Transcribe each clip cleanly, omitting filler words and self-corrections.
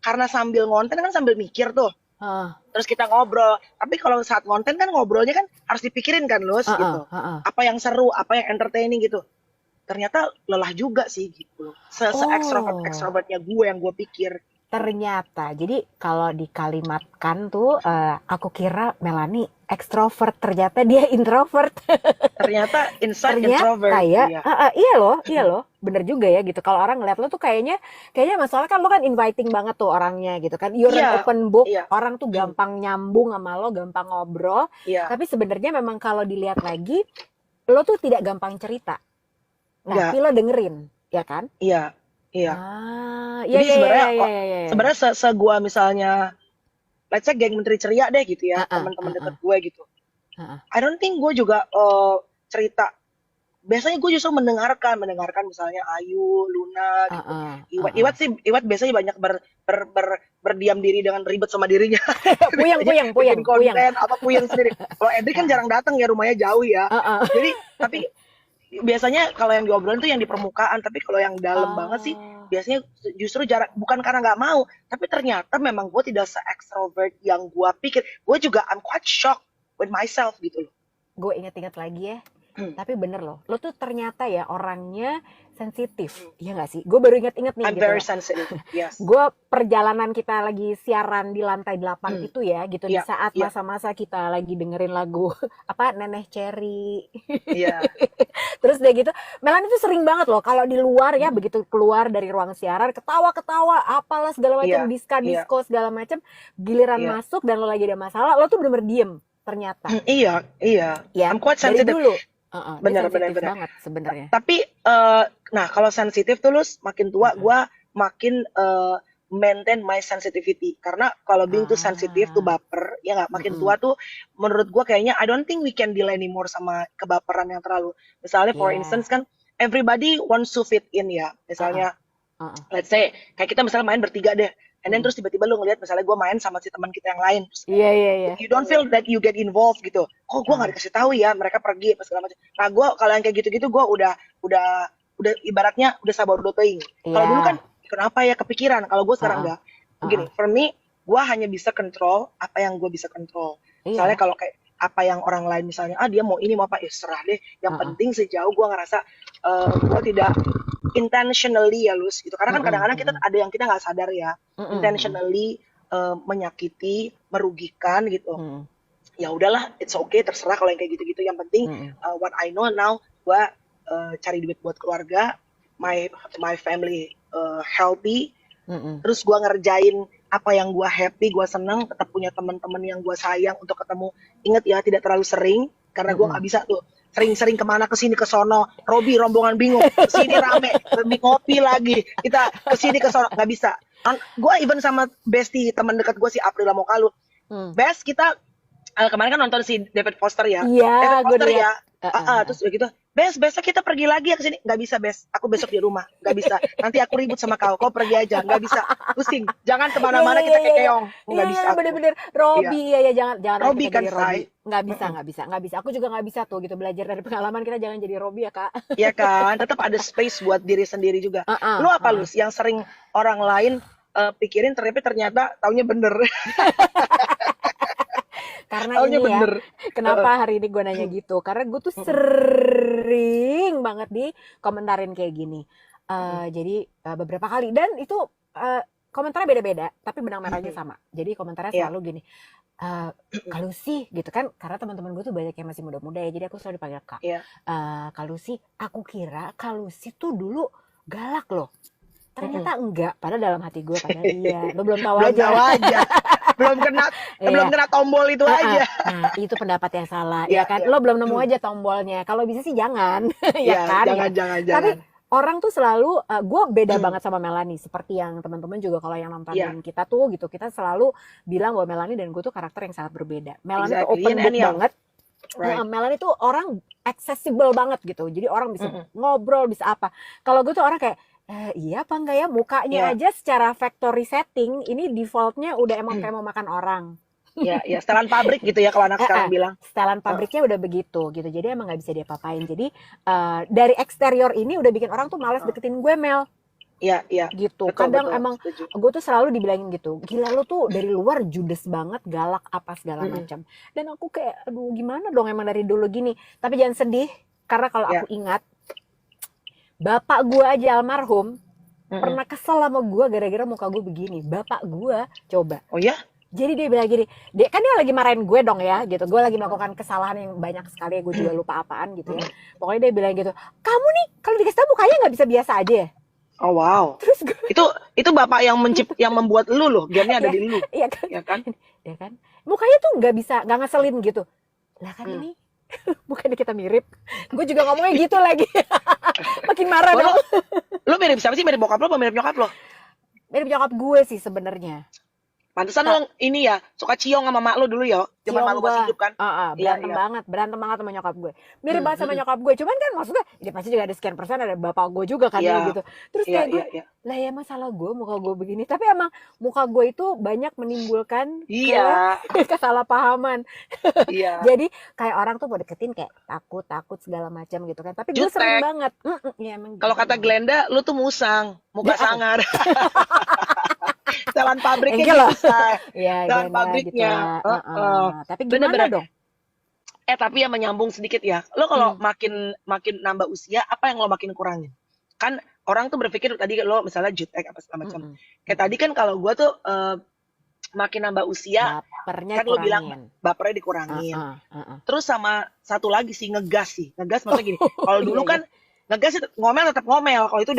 karena sambil ngonten kan sambil mikir tuh. Heeh. Terus kita ngobrol. Tapi kalau saat ngonten kan ngobrolnya kan harus dipikirin kan, Lus, Heeh, gitu. heeh. Apa yang seru, apa yang entertaining gitu. Ternyata lelah juga sih gitu. Se-extrovert Oh, extrovertnya gue yang gue pikir. ternyata. Jadi kalau dikalimatkan tuh, aku kira Melanie ekstrovert, ternyata dia introvert. Ternyata inside Ternyata introvert, ya, iya. iya loh, bener juga ya gitu. Kalau orang ngeliat lo tuh kayaknya masalah kan lo kan inviting banget tuh orangnya gitu kan. You're an Iya, open book, iya, orang tuh gampang nyambung sama lo, gampang ngobrol. iya, Tapi sebenarnya memang kalau dilihat lagi, lo tuh tidak gampang cerita. Tapi enggak, lo dengerin, ya kan? iya, iya. Ah, iya Jadi iya iya sebenarnya, iya iya iya. Iya. sebenarnya gua misalnya, let's say geng Menteri Ceria deh gitu ya, Ah ah teman-teman ah deket ah gue gitu. ah I don't think gue juga cerita. Biasanya gue justru mendengarkan misalnya Ayu, Luna ah gitu. ah Iwat, ah Iwat ah. sih, Iwat biasanya banyak berdiam diri dengan ribet sama dirinya. Puyeng Biasanya puyeng bikin puyeng puyeng. konten, apa puyeng sendiri. Kalau Edri kan Ah jarang datang ya, rumahnya jauh ya. ah ah. Jadi, tapi biasanya kalau yang diobrolin tuh yang di permukaan, tapi kalau yang dalam banget sih, Ah. biasanya justru jarang, bukan karena nggak mau, tapi ternyata memang gue tidak se-extrovert yang gue pikir. Gue juga, I'm quite shocked with myself gitu loh. Gue inget-inget lagi ya. Tapi bener loh, lo tuh ternyata ya orangnya sensitif, iya gak sih? Gue baru inget-inget nih I'm gitu very loh. sensitive, yes. Gue perjalanan kita lagi siaran di lantai 8 itu ya, gitu di Iya, saat iya, masa-masa kita lagi dengerin lagu apa Neneh Cherry. iya. Terus udah gitu, Melan itu sering banget loh kalau di luar ya, begitu keluar dari ruang siaran, ketawa-ketawa, apalah segala macam, Iya, iya, diska-disko segala macam, giliran iya. masuk dan lo lagi ada masalah, lo tuh bener-bener diem ternyata. Iya, iya. Ya, I'm quite dari sensitive. dulu. Dia Bener, bener, sensitif bener. banget sebenarnya. Tapi, nah kalau sensitif tuh Lus, makin tua gue makin maintain my sensitivity. Karena kalau being tuh sensitif tuh Ah, baper, ya nggak, makin mm-mm. tua tuh menurut gue kayaknya I don't think we can deal anymore sama kebaperan yang terlalu. Misalnya for Ya, instance kan, everybody wants to fit in ya. ah, Misalnya ah, let's say kayak kita misalnya main bertiga deh, and then mm-mm. terus tiba-tiba lu ngeliat misalnya gue main sama si teman kita yang lain, terus kayak Iya, iya, iya. you don't feel that you get involved gitu. Kok gue nggak Ah, dikasih tahu ya, mereka pergi apa segala macam. Nah gue kalau yang kayak gitu-gitu gue udah udah ibaratnya udah sabar udah teing. Kalau dulu kan iya, kenapa ya kepikiran, kalau gue sekarang ah, enggak. Begini, ah, for me gue hanya bisa kontrol apa yang gue bisa kontrol. Misalnya iya, kalau kayak apa yang orang lain misalnya dia mau ini mau apa, ya serah deh, yang ah, penting sejauh gue ngerasa gue tidak intentionally ya Lus gitu, karena kan mm-mm, kadang-kadang kita mm-mm, ada yang kita nggak sadar ya, mm-mm, mm-mm, intentionally menyakiti, merugikan gitu. mm-mm, Ya udahlah, it's okay, terserah kalau yang kayak gitu-gitu. Yang penting mm-mm, what I know now, gue cari duit buat keluarga, my my family healthy, mm-mm. terus gue ngerjain apa yang gue happy, gue seneng, tetap punya teman-teman yang gue sayang untuk ketemu. Ingat ya, tidak terlalu sering, karena gue nggak Mm-mm. bisa tuh sering-sering kemana kesini ke sono, Robi rombongan bingung, kesini rame, lebih ngopi lagi, kita kesini ke sono nggak bisa. Gue even sama bestie teman dekat gue si April Mokalu, Hmm. best kita kemarin kan nonton si David Foster ya. Iya, David gue Foster lihat. ya. Terus begitu, besok kita pergi lagi ya ke sini. Nggak bisa, Bes. Aku besok di rumah. Nggak bisa. Nanti aku ribut sama kau. Kau pergi aja. Nggak bisa. Pusing. Jangan Iya, iya, kemana-mana iya, kita iya, kayak iya. keong. Iya, Nggak iya, bisa iya, aku. bener-bener. Iya. Robi, iya, iya, jangan ada Robi kita kan, jadi Robi. say. Nggak bisa, nggak bisa, nggak bisa. Aku juga nggak bisa tuh gitu belajar dari pengalaman kita jangan jadi Robi ya kak. Iya kan? Tetap ada space buat diri sendiri juga. Lu Ah, apa, ah, Lus? Yang sering orang lain pikirin ternyata taunya bener. Karena Taunya ini ya, bener. Heeh. kenapa hari ini gue nanya gitu? Karena gue tuh sering banget di komentarin kayak gini. Jadi beberapa kali dan itu komentarnya beda-beda, tapi benang merahnya sama. Jadi komentarnya Iya. selalu gini, kalau sih gitu kan, karena teman-teman gue tuh banyak yang masih muda-muda ya, jadi aku selalu dipanggil kak. Iya. Kalau sih, aku kira kalau sih tuh dulu galak loh. Ternyata enggak, padahal dalam hati gue, padahal iya. Lo belum tahu Belum tahu aja. aja. Belum kena belum Iya. kena tombol itu aja. Nah, itu pendapat yang salah, ya Iya, kan? iya. Lo belum nemu aja tombolnya. Kalau bisa sih jangan, ya Iya, kan? Ya. jangan, jangan, Tapi jangan. orang tuh selalu, gue beda banget sama Melanie. Seperti yang teman-teman juga kalau yang Iya, nontonin kita tuh gitu, kita selalu bilang bahwa Melanie dan gue tuh karakter yang sangat berbeda. Melanie tuh exactly. Yin open and book yang. banget. Right. Melanie tuh orang accessible banget gitu. Jadi orang bisa Mm-mm. ngobrol, bisa apa. Kalau gue tuh orang kayak, iya apa enggak ya? Mukanya Iya. aja secara factory setting, ini defaultnya udah emang kayak mau makan orang. Iya, iya. Setelan pabrik gitu ya kalau anak sekarang bilang. Setelan Heeh. pabriknya udah begitu gitu. Jadi emang nggak bisa diapa-apain. Jadi dari eksterior ini udah bikin orang tuh malas Heeh. deketin gue, Mel. Iya, iya. gitu. Betul, Kadang betul. emang Setuju. gue tuh selalu dibilangin gitu, gila lu tuh dari luar judes banget, galak apa segala Mm-mm. macam. Dan aku kayak, aduh gimana dong emang dari dulu gini. Tapi jangan sedih, karena kalau Ya. aku ingat, bapak gue aja almarhum, Mm-mm. pernah kesel sama gue gara-gara muka gue begini. Bapak gue, coba. Oh ya? Jadi dia bilang gini, dia kan dia lagi marahin gue dong ya, gitu. Gue lagi melakukan kesalahan yang banyak sekali, gue juga lupa apaan gitu ya. Pokoknya dia bilang gitu, kamu nih kalau dikasih tahu mukanya nggak bisa biasa aja ya. Oh wow. Terus gue, Itu bapak yang membuat lu loh. Gennya ada di lu. iya kan, Ya kan? ya kan, mukanya tuh nggak bisa, nggak ngeselin gitu. Lah kan ini, bukannya kita mirip. Gue juga ngomongnya gitu lagi. Makin marah Oh, dong. lu mirip siapa sih? Mirip bokap lo apa mirip nyokap lo? Mirip nyokap gue sih sebenarnya. Pantesan lo ini ya suka ciong sama mak lo dulu ya. Cuman Ciong mak lo masih gua. hidup kan? Berantem Iya. banget, sama nyokap gue. Mirip banget sama nyokap gue. Cuman kan maksudnya, dia pasti juga ada sekian persen ada bapak gue juga kan Iya. ya gitu. Terus Iya, kayak gue, iya. lah ya masalah gue muka gue begini. Tapi emang muka gue itu banyak menimbulkan Iya. kesalahpahaman. Iya. Jadi kayak orang tuh mau deketin kayak takut segala macam gitu kan. Tapi gue Jutek. sering banget. Ya, emang Kalau gitu kata banget. Glenda, lu tuh musang, muka Ya, apa? sangar. Jalan pabriknya Engkel loh. gitu, Say. Ya, Jalan Glenda pabriknya. gitu lah. Heeh. Tapi Bener-bener. gimana dong? Tapi yang menyambung sedikit ya. Lo kalau makin nambah usia, apa yang lo makin kurangin? Kan orang tuh berpikir tadi lo misalnya jutek apa segala macam. Kayak tadi kan kalau gua tuh makin nambah usia, Bapernya kan lo bilang kurangin. bapernya dikurangin. Heeh. Terus sama satu lagi sih ngegas sih. Ngegas maksudnya gini. Kalau dulu Iya, kan ngegas itu ngomel tetap ngomel. Kalau itu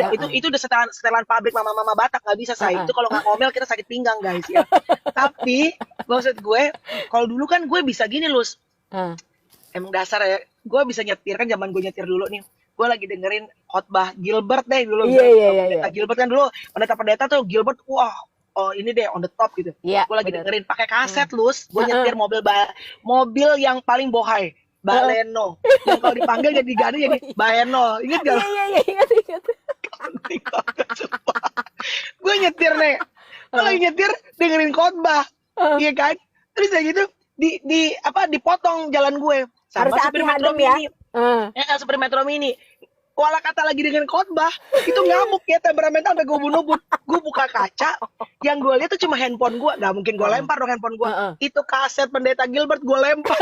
udah setelan pabrik mama-mama Batak nggak bisa saya. Itu kalau nggak ngomel kita sakit pinggang guys ya. Tapi maksud gue, kalau dulu kan gue bisa gini Lus. Emang dasar ya. Gue bisa nyetir kan zaman gue nyetir dulu nih. Gue lagi dengerin khotbah Gilbert deh dulu. Iya. Gilbert kan dulu pendeta-pendeta tuh Gilbert wah. Oh ini deh on the top gitu. Iya, Gue lagi bener. dengerin pakai kaset Lus. Gue nyetir mobil yang paling bohai. Baleno. Yang kalau dipanggil jadi ganti jadi Baeno. Ingat gak? Iya, ingat. Gue nyetir nih. Gue lagi nyetir dengerin khotbah. Iya kan? Terus kayak gitu dipotong jalan gue. Sama Harus supir hati-hati Metro ya. Mini. Ya, supir Metro Mini. Kuala kata lagi dengan khotbah, itu ngamuk ya temperamental sampai gue bunuh. Gue buka kaca, yang gue lihat tuh cuma handphone gue. Gak mungkin gue lempar dong handphone gue. Itu kaset pendeta Gilbert gue lempar.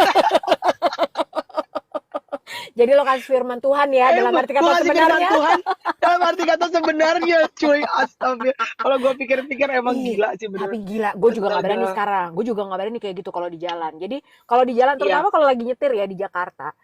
Jadi lo kasih firman Tuhan ya dalam arti kata sebenarnya. Tuhan, dalam arti kata sebenarnya, cuy. Astagfirullah. Kalau gue pikir-pikir emang gila sih bener. Tapi gila, gue juga nggak berani sekarang. Gue juga nggak berani kayak gitu kalau di jalan. Jadi kalau di jalan, terutama kalau lagi nyetir ya di Jakarta,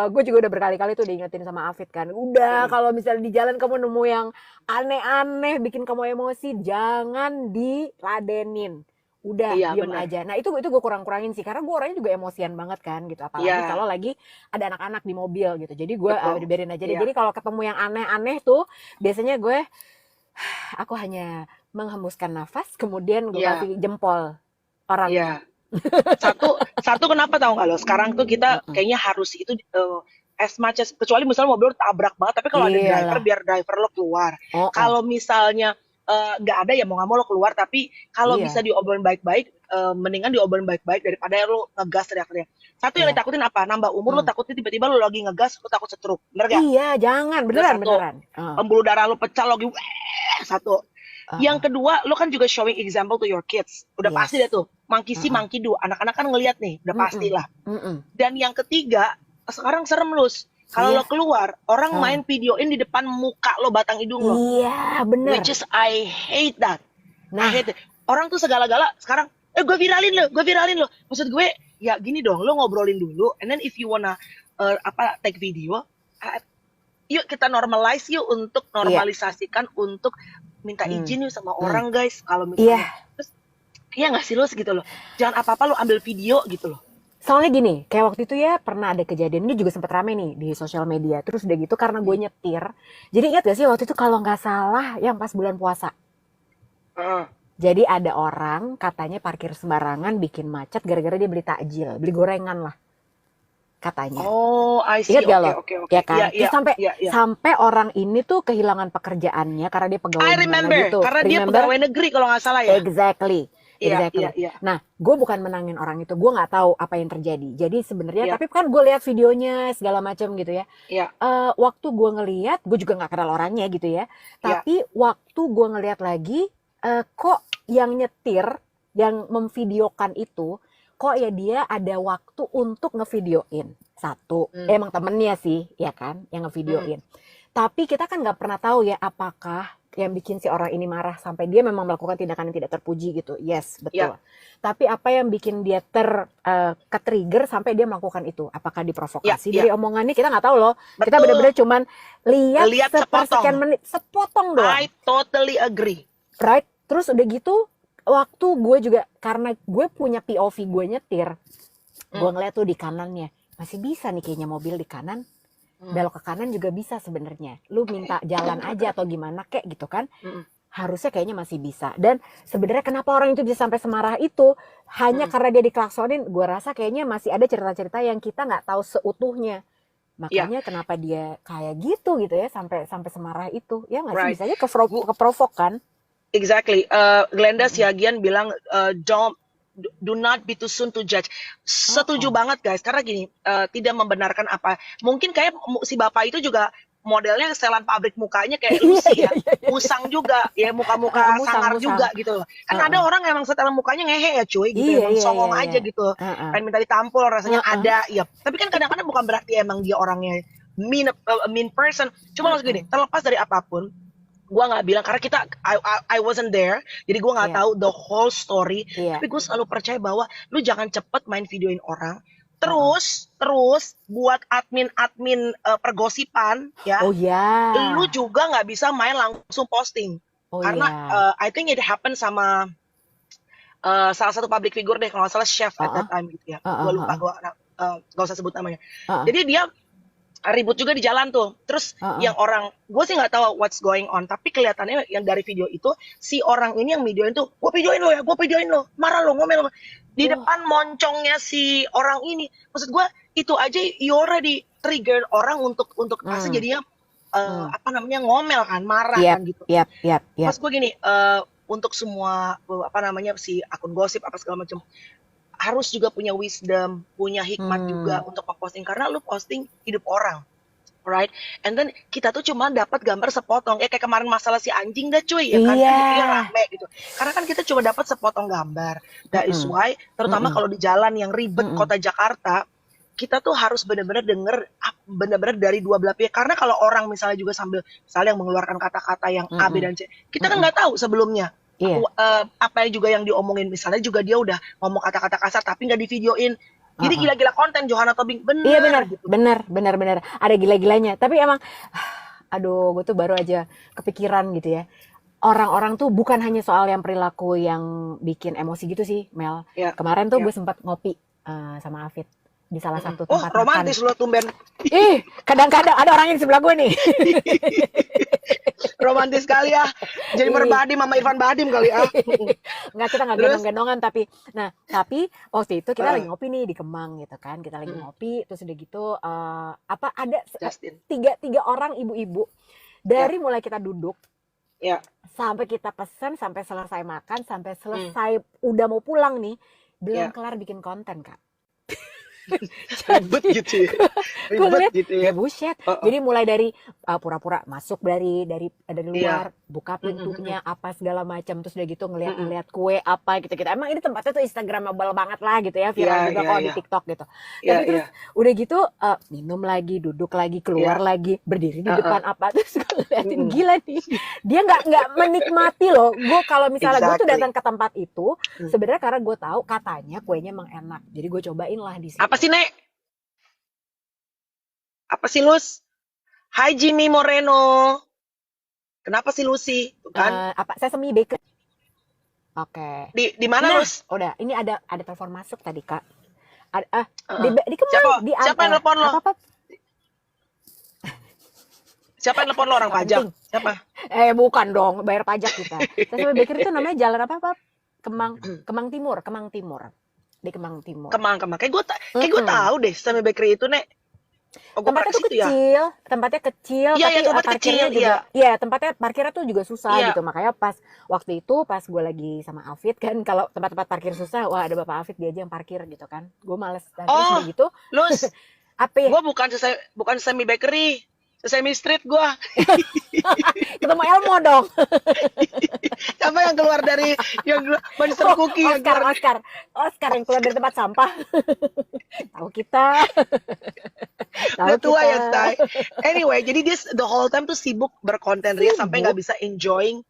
gue juga udah berkali-kali tuh diingetin sama Afid kan. Udah kalau misalnya di jalan kamu nemu yang aneh-aneh, bikin kamu emosi, jangan diladenin. Udah diem aja. Nah itu gue kurang-kurangin sih karena gue orangnya juga emosian banget kan gitu. Apalagi kalau lagi ada anak-anak di mobil gitu. Jadi gue biarin aja deh. Jadi kalau ketemu yang aneh-aneh tuh biasanya aku hanya menghembuskan nafas kemudian gue kasih jempol orang. Iya. Satu kenapa tahu nggak lo? Sekarang tuh kita kayaknya harus itu as much as kecuali misalnya mobil tabrak banget. Tapi kalau ada driver biar driver lo keluar. Kalau misalnya nggak ada ya mau nggak mau lo keluar, tapi kalau bisa diobrolin baik-baik, mendingan diobrolin baik-baik daripada lo ngegas teriak-teriak. Satu yang ditakutin apa? Nambah umur lo takutnya tiba-tiba lo lagi ngegas lo takut stroke, bener gak? Iya jangan, beneran. Pembuluh darah lo pecah lo lagi satu. Yang kedua lo kan juga showing example to your kids, udah pasti deh tuh monkey see monkey do, anak-anak kan ngelihat nih, udah pastilah. Dan yang ketiga sekarang serem Lus. Kalau lo keluar, orang main videoin di depan muka lo, batang hidung lo. Iya, bener. Which is I hate that. I hate it. Orang tuh segala-gala sekarang, gue viralin lo. Maksud gue, ya gini dong, lo ngobrolin dulu. And then if you wanna take video, yuk kita normalize yuk untuk normalisasikan untuk minta izin yuk sama orang guys. Kalau misalnya, terus, iya nggak sih lo segitu loh. Jangan apa-apa lo ambil video gitu loh. Soalnya gini, kayak waktu itu ya pernah ada kejadian, ini juga sempat rame nih di sosial media. Terus udah gitu karena gue nyetir. Jadi ingat gak sih waktu itu kalau nggak salah yang pas bulan puasa. Jadi ada orang katanya parkir sembarangan bikin macet gara-gara dia beli takjil, beli gorengan lah. Katanya. Oh, I see. Ingat gak lo? Okay. Ya kan? Terus sampai orang ini tuh kehilangan pekerjaannya karena dia pegawai I remember, gitu. karena dia pegawai negeri kalau nggak salah ya. Exactly. Iya, Exactly. iya, iya. Nah, gue bukan menangin orang itu. Gue nggak tahu apa yang terjadi. Jadi sebenarnya, Iya, tapi kan gue lihat videonya segala macam gitu ya. iya, Waktu gue ngelihat, gue juga nggak kenal orangnya gitu ya. iya. Tapi waktu gue ngelihat lagi, kok yang nyetir, yang memvideokan itu, kok ya dia ada waktu untuk ngevideoin. Satu, emang temennya sih, ya kan, yang ngevideoin. Tapi kita kan nggak pernah tahu ya apakah yang bikin si orang ini marah sampai dia memang melakukan tindakan yang tidak terpuji gitu. Yes, betul. Tapi apa yang bikin dia ke-trigger sampai dia melakukan itu? Apakah diprovokasi dari omongannya? Kita nggak tahu loh. Betul. Kita benar-benar cuman lihat sepersekian menit, sepotong doang. I totally agree. Right? Terus udah gitu, waktu gue juga, karena gue punya POV gue nyetir, gue ngeliat tuh di kanannya, masih bisa nih kayaknya mobil di kanan, belok ke kanan juga bisa sebenarnya. Lu minta jalan aja atau gimana kek gitu kan. Harusnya kayaknya masih bisa. Dan sebenarnya kenapa orang itu bisa sampai semarah itu, hanya karena dia diklaksonin, gue rasa kayaknya masih ada cerita-cerita yang kita nggak tahu seutuhnya. Makanya kenapa dia kayak gitu ya, sampai semarah itu. Ya nggak sih, bisanya keprovok kan. Exactly. Glenda Siagian bilang, do not be too soon to judge. Setuju banget guys, karena gini, tidak membenarkan apa. Mungkin kayak si bapak itu juga modelnya setelan pabrik mukanya kayak Lucy ya, musang juga, ya muka-muka sangar juga gitu loh. Kan ada orang emang setelan mukanya ngehe ya cuy, gitu emang songong aja gitu. Pengen minta ditampol rasanya ada, ya. Tapi kan kadang-kadang bukan berarti emang dia orangnya mean person. Cuma maksud gini, terlepas dari apapun, gue nggak bilang karena I wasn't there, jadi gue nggak tahu the whole story. Tapi gue selalu percaya bahwa lu jangan cepet main videoin orang, terus buat admin pergosipan ya. Lu juga nggak bisa main langsung posting karena I think it happen sama salah satu public figure deh, kalau nggak salah chef at that time gitu ya. Gue lupa, gue nggak usah sebut namanya. Jadi dia ribut juga di jalan tuh. Terus yang orang, gue sih nggak tahu what's going on, tapi kelihatannya yang dari video itu si orang ini yang videoin tuh, gue videoin lo, marah lo, ngomel lo di depan moncongnya si orang ini. Maksud gue itu aja you already trigger orang untuk pasti jadinya ngomel kan, marah kan gitu. Pas gue gini, untuk semua si akun gosip apa segala macam, harus juga punya wisdom, punya hikmat juga untuk posting, karena lu posting hidup orang, right? And then kita tuh cuma dapat gambar sepotong, kayak kemarin masalah si anjing dah cuy, ya kan? Dia rame gitu. Karena kan kita cuma dapat sepotong gambar. That is why, terutama kalau di jalan yang ribet kota Jakarta, kita tuh harus benar-benar denger benar-benar dari dua belah pihak. Karena kalau orang misalnya juga sambil misalnya mengeluarkan kata-kata yang A, B, dan C, kita kan nggak tahu sebelumnya. Apa juga yang diomongin, misalnya juga dia udah ngomong kata-kata kasar tapi nggak divideoin, jadi gila-gila konten Johanna Tobing. Bener ada gila-gilanya. Tapi emang aduh, gue tuh baru aja kepikiran gitu ya, orang-orang tuh bukan hanya soal yang perilaku yang bikin emosi gitu sih, Mel. Kemarin tuh gue sempat ngopi sama Afid di salah satu tempat romantis makan. Lo tumben. Kadang-kadang ada orangnya di sebelah gue nih. Romantis kali ya. Jadi Merbadim sama Irfan Badim kali ya. Enggak, kita nggak gendong-gendongan tapi waktu itu kita lagi ngopi nih di Kemang gitu kan. Kita lagi ngopi, terus udah gitu ada tiga orang ibu-ibu dari mulai kita duduk sampai kita pesen, sampai selesai makan, sampai selesai udah mau pulang nih, belum kelar bikin konten, Kak. Ribet gitu ya. Buset. Jadi mulai dari pura-pura masuk dari luar, buka pintunya apa segala macam, terus udah gitu ngeliat kue apa gitu. Emang ini tempatnya tuh instagramable banget lah gitu ya, viral juga kalau di TikTok gitu. Tapi terus udah gitu minum lagi, duduk lagi, keluar lagi, berdiri di depan apa, terus gue liatin gila nih. Dia nggak menikmati loh. Gue kalau misalnya gue tuh datang ke tempat itu sebenarnya karena gue tahu katanya kuenya emang enak. Jadi gue cobain lah di sini. Apa sih, Nek? Apa sih, Lus? Hai Jimmy Moreno. Kenapa sih Lucy? Tuh kan? Sesame Bakery. Oke. Di mana, Lus? Udah, ini ada telepon masuk tadi, Kak. Di Kemang, siapa yang telepon lo? Siapa yang telepon lo, orang pajak? Siapa? Bukan dong, bayar pajak kita. Sesame Bakery itu namanya jalan apa? Kemang Timur. Di Kemang Timur. Kayak gue tahu deh Sesame Bakery itu, Nek. Oh, gue Tempatnya tuh praktis itu ya. tempatnya kecil, Iya, tapi ya tempat parkirnya kecil, juga, iya. ya tempatnya parkirnya tuh juga susah Iya. gitu. Makanya pas waktu itu pas gue lagi sama Alfit kan, kalau tempat-tempat parkir susah, wah ada Bapak Alfit dia aja yang parkir gitu kan. Gue males. Dan terus Oh, udah gitu, Lus, apa ya? gue bukan semi bakery, semi street gue. Ketemu Elmo dong. Siapa yang keluar dari Monster Oh, Cookie yang Oscar, keluar? Oscar, Oscar yang keluar dari tempat sampah. Tahu kita, tahu Udah tua kita. ya, Say. Anyway, jadi dia the whole time tuh sibuk berkonten Ria sampai nggak Sibuk. bisa enjoying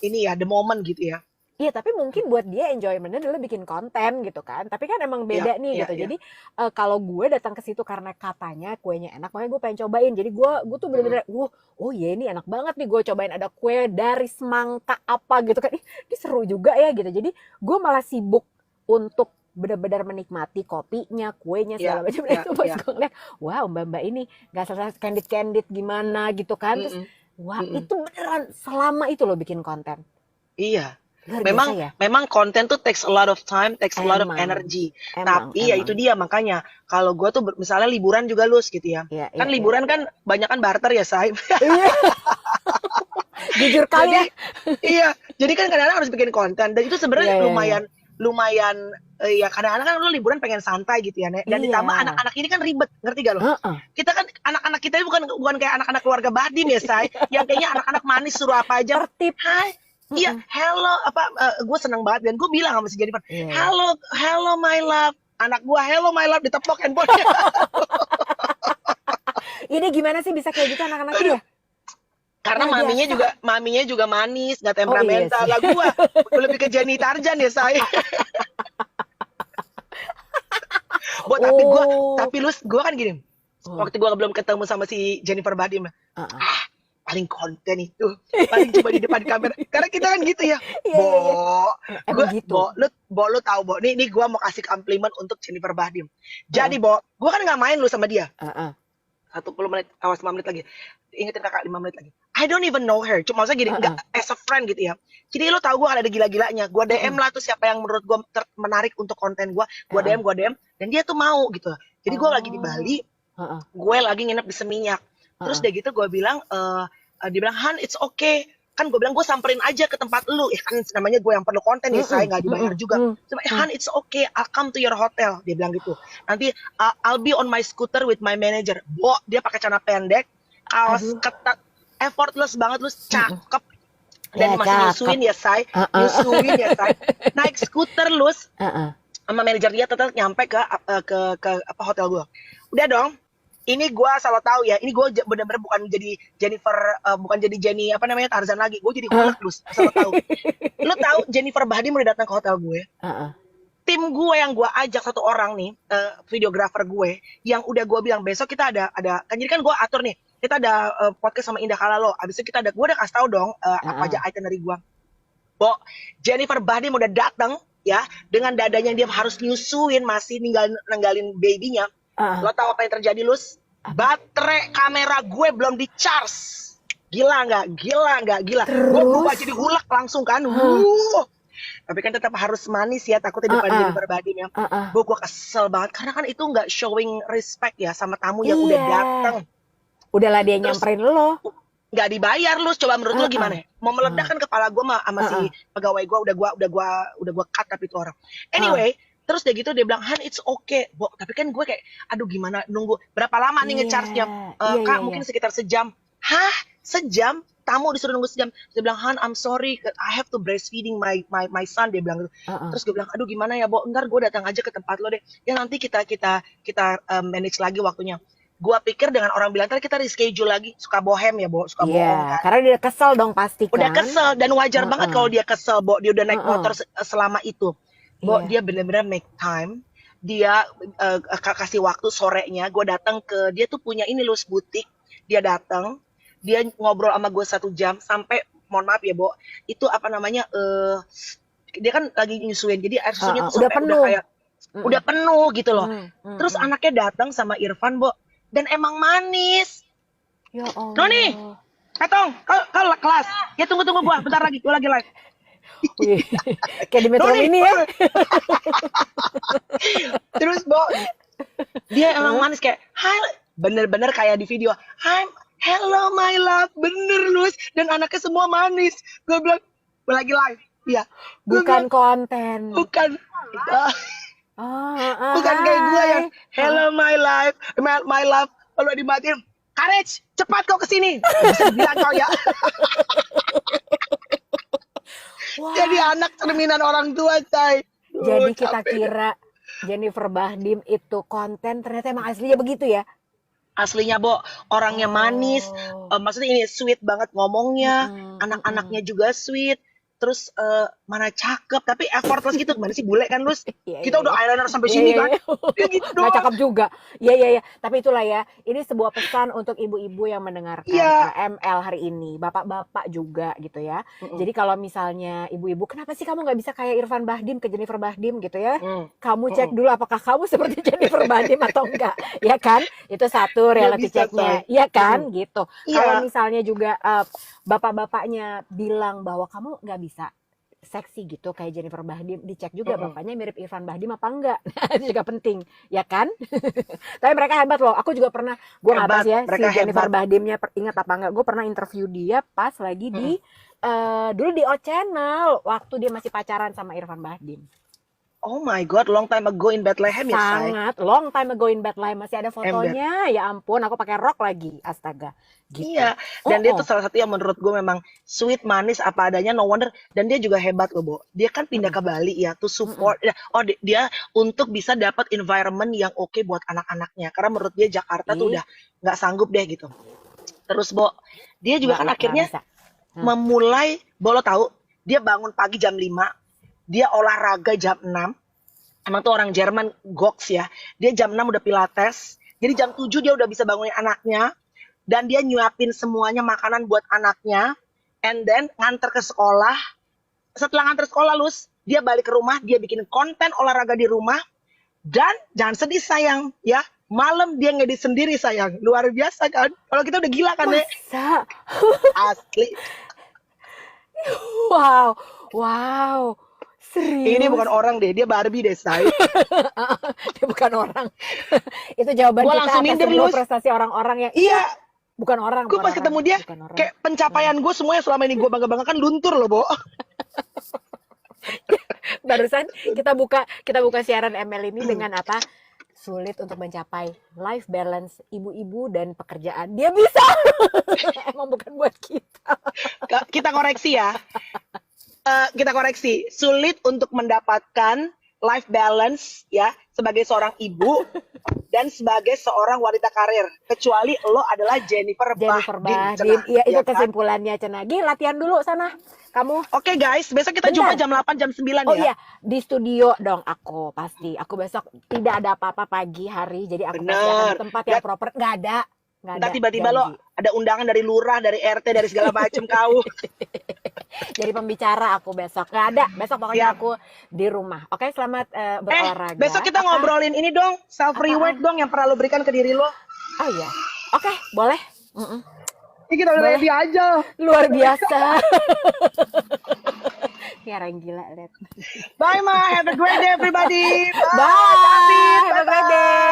ini ya the moment gitu ya. Iya, tapi mungkin buat dia enjoyment-nya adalah bikin konten gitu kan. Tapi kan emang Iya, beda nih iya, gitu. iya. Jadi kalau gue datang ke situ karena katanya kuenya enak, makanya gue pengen cobain. Jadi gue tuh bener-bener, oh iya ini enak banget nih, gue cobain ada kue dari semangka apa gitu kan. Ini seru juga ya gitu. Jadi gue malah sibuk untuk benar-benar menikmati kopinya, kuenya Iya, segala macam. iya, Itu pas iya. gue ngeliat, wow mbak-mbak ini gak selesai candid-candid gimana gitu kan. Terus Mm-mm, wah mm-mm. itu beneran selama itu loh bikin konten. Iya. Luar Memang biasa ya. memang konten tuh takes a lot of time, takes a lot of Emang. energy. Emang, Tapi ya itu dia makanya kalau gue tuh misalnya liburan juga Lus gitu ya. Iya, Kan iya, liburan kan banyak kan barter ya, Say. iya. Jujur kali Jadi ya. iya, jadi kan kadang-kadang harus bikin konten dan itu sebenarnya Iya, iya, lumayan ya kadang-kadang kan lu liburan pengen santai gitu ya, Nek. Dan ditambah Iya. anak-anak ini kan ribet, ngerti gak lo? Heeh. Kita kan anak-anak kita ini bukan kayak anak-anak keluarga Badim ya, Say. Yang kayaknya anak-anak manis suruh apa aja. Tertib. Hai. Iya, hello gue seneng banget dan gue bilang sama si Jennifer, Iya. hello my love. Anak gue hello my love ditepok handphonenya. Ini gimana sih bisa kayak gitu anak-anaknya ya? Karena Luar maminya juga manis, gak Oh iya temperamental. sih. Lah gue lebih ke Jenny Tarjan ya, Say. Oh. Tapi gue kan gini, waktu gue belum ketemu sama si Jennifer Badim, Heeh. paling konten itu, paling cuma di depan kamera. Karena kita kan gitu ya, Iya, iya, iya. Emang gue, gitu. lu tahu Bo, nih gue mau kasih komplimen untuk Jennifer Badim. Jadi Bo, gue kan nggak main lu sama dia. Heeh. 10 menit, awas 5 menit lagi. Ingetin kakak 5 menit lagi. I don't even know her. Cuma maksudnya gini, enggak as a friend gitu ya. Jadi lu tahu gue kan ada gila-gilanya. Gue DM lah tuh siapa yang menurut gue menarik untuk konten gue. Gue DM. Dan dia tuh mau gitu. Jadi gue lagi di Bali. Heeh. Gue lagi nginep di Seminyak. Terus udah gitu gue bilang, dia bilang, Han, it's okay. Kan gue bilang, gue samperin aja ke tempat lu. Ya kan namanya gue yang perlu konten ya, saya nggak dibayar juga. Cuma, Han, it's okay. I'll come to your hotel. Dia bilang gitu. Nanti, I'll be on my scooter with my manager. Bo, dia pakai celana pendek, kaos ketat, effortless banget, lu cakep. Dan Ya, masih nyusuin ya, Say. Nyusuin ya, Say. Naik scooter, Lus. Sama manajer dia tetap nyampe ke hotel gue. Udah dong. Ini gue salah tahu ya. Ini gue benar-benar bukan jadi Jennifer, bukan jadi Jenny apa namanya Tarzan lagi. Gue jadi hulak, Lus. Salah tahu. Lu tahu Jennifer Badim udah datang ke hotel gue. Tim gue yang gue ajak satu orang nih, videografer gue, yang udah gue bilang besok kita ada kan jadi kan gue atur nih, kita ada podcast sama Indah Kalalo. Abis itu gue udah kasih tahu dong apa aja itinerary gue. Bo, Jennifer Badim udah datang ya dengan dadanya yang dia harus nyusuin, masih ninggalin babynya. Lo tahu apa yang terjadi, Lus? Baterai kamera gue belum di-charge. Gila nggak? Gue berubah jadi hulak langsung kan. Tapi kan tetap harus manis ya, takutnya depan Jennifer Badim ya. Gue kesel banget karena kan itu nggak showing respect ya sama tamu yang udah datang. Udahlah dia nyamperin lo. Nggak dibayar, lu coba menurut lu gimana? Mau meledak kan kepala gue sama si pegawai gue, udah gue cut tapi itu orang. Anyway, terus dia gitu dia bilang, Han, it's okay. Bo, tapi kan gue kayak, aduh gimana nunggu berapa lama nih nge-charge-nya? Kak, mungkin sekitar sejam. Hah? Sejam? Tamu disuruh nunggu sejam. Dia bilang, Han, I'm sorry, I have to breastfeeding my son. Dia bilang gitu. Terus gue bilang, aduh gimana ya, Bo? Ntar gue datang aja ke tempat lo deh. Ya nanti kita manage lagi waktunya. Gue pikir dengan orang bilang tadi kita reschedule lagi, suka bohem ya, Bo, suka bohong kan. Karena dia kesel dong pasti kan. Udah kesel dan wajar banget kalau dia kesel, Bo. Dia udah naik motor selama itu. Bo, dia benar-benar make time. Dia kasih waktu sorenya. Gue datang ke dia tuh punya ini Lus butik. Dia datang, dia ngobrol sama gue 1 jam sampai mohon maaf ya, Bo. Itu apa namanya? Dia kan lagi nyusuin, jadi air susunya tuh udah sampai penuh. udah penuh gitu loh. Terus anaknya datang sama Irfan, Bo. Dan emang manis. Ya Allah. Noni, Katong, kau kelas. Ya tunggu gua, bentar lagi, gua lagi live. Kayak di Metro Mini ya. Terus Bo, dia emang manis kayak, hai, bener-bener kayak di video. Hello my love, bener Lus. Dan anaknya semua manis. Gue bilang, lagi live. Ya, bukan konten. Bukan. Bukan kayak gue yang hello my life, my love. Kalau dimatiin, Courage, cepat kau kesini. Bisa bilang kau ya. Jadi anak cerminan orang tua, Cai. Jadi kita kira Jennifer Bahdim itu konten, ternyata emang aslinya begitu ya? Aslinya, Bo, orangnya manis. Maksudnya ini sweet banget ngomongnya. Anak-anaknya juga sweet. Terus mana cakep, tapi effortless gitu. Gimana sih, bule kan, Lus? Kita udah eyeliner sampai sini kan? Ya gitu doang. Nggak cakep juga. Iya. Tapi itulah ya, ini sebuah pesan untuk ibu-ibu yang mendengarkan ML hari ini. Bapak-bapak juga gitu ya. Jadi kalau misalnya ibu-ibu, kenapa sih kamu nggak bisa kayak Irfan Bahdim ke Jennifer Bahdim gitu ya? Kamu cek dulu apakah kamu seperti Jennifer Bahdim atau enggak. Ya kan? Itu satu reality checknya. Iya kan? Gitu. Kalau misalnya juga bapak-bapaknya bilang bahwa kamu nggak bisa seksi gitu kayak Jennifer Bahdim, dicek juga bapaknya mirip Irfan Bahdim apa enggak. Itu juga penting, ya kan? Tapi mereka hebat loh. Aku juga pernah, gue nggak tahu ya si Jennifer Bahdimnya ingat apa enggak. Gue pernah interview dia pas lagi di dulu di O Channel waktu dia masih pacaran sama Irfan Bahdim. Oh my God, long time ago in Bethlehem ya, Say? Sangat, long time ago in Bethlehem. Masih ada fotonya, ya ampun, aku pakai rok lagi, astaga. Gitu. Iya, dan dia tuh salah satu yang menurut gue memang sweet, manis, apa adanya, no wonder. Dan dia juga hebat loh, Bo. Dia kan pindah ke Bali ya, to support. Dia untuk bisa dapat environment yang oke buat anak-anaknya. Karena menurut dia Jakarta tuh udah nggak sanggup deh gitu. Terus, Bo, dia juga kan akhirnya memulai, Bo, lo tahu, dia bangun pagi jam 5, dia olahraga jam 6. Emang tuh orang Jerman goks ya. Dia jam 6 udah pilates. Jadi jam 7 dia udah bisa bangunin anaknya. Dan dia nyuapin semuanya makanan buat anaknya. And then nganter ke sekolah. Setelah nganter sekolah, Lus, dia balik ke rumah. Dia bikin konten olahraga di rumah. Dan jangan sedih, sayang. Ya, malam dia ngedit sendiri, sayang. Luar biasa kan. Kalau kita udah gila kan, Nek? Masa? Asli. Wow. Serius? Ini bukan orang deh, dia Barbie deh, Say. Dia bukan orang. Itu jawaban gua kita langsung atas semua prestasi orang-orang yang bukan orang. Gue pas ketemu dia, kayak pencapaian gue semuanya selama ini gue bangga-banggakan luntur loh, Bo. Barusan kita buka siaran ML ini dengan apa? Sulit untuk mencapai life balance ibu-ibu dan pekerjaan. Dia bisa. Emang bukan buat kita. Kita koreksi ya. Kita koreksi, sulit untuk mendapatkan life balance ya sebagai seorang ibu dan sebagai seorang wanita karir, kecuali lo adalah Jennifer Bahdim. Iya, itu kesimpulannya, Cenagi. Latihan dulu sana kamu. Oke, guys, besok kita jumpa jam 8 jam 9 ya. Oh iya, di studio dong aku pasti. Aku besok tidak ada apa-apa pagi hari, jadi aku pasti akan di tempat yang proper. Nggak ada. Ntar tiba-tiba lo ada undangan dari lurah, dari RT, dari segala macam kau. Jadi pembicara aku besok. Nggak ada, besok pokoknya aku di rumah. Oke, selamat berolahraga. Besok kita ngobrolin ini dong, self reward dong yang pernah lo berikan ke diri lo. Oh iya, oke, boleh. Ini kita udah ready aja. Luar biasa. Ya, orang gila, lihat. Bye, Ma. Have a great day, everybody. Bye. Have a great day.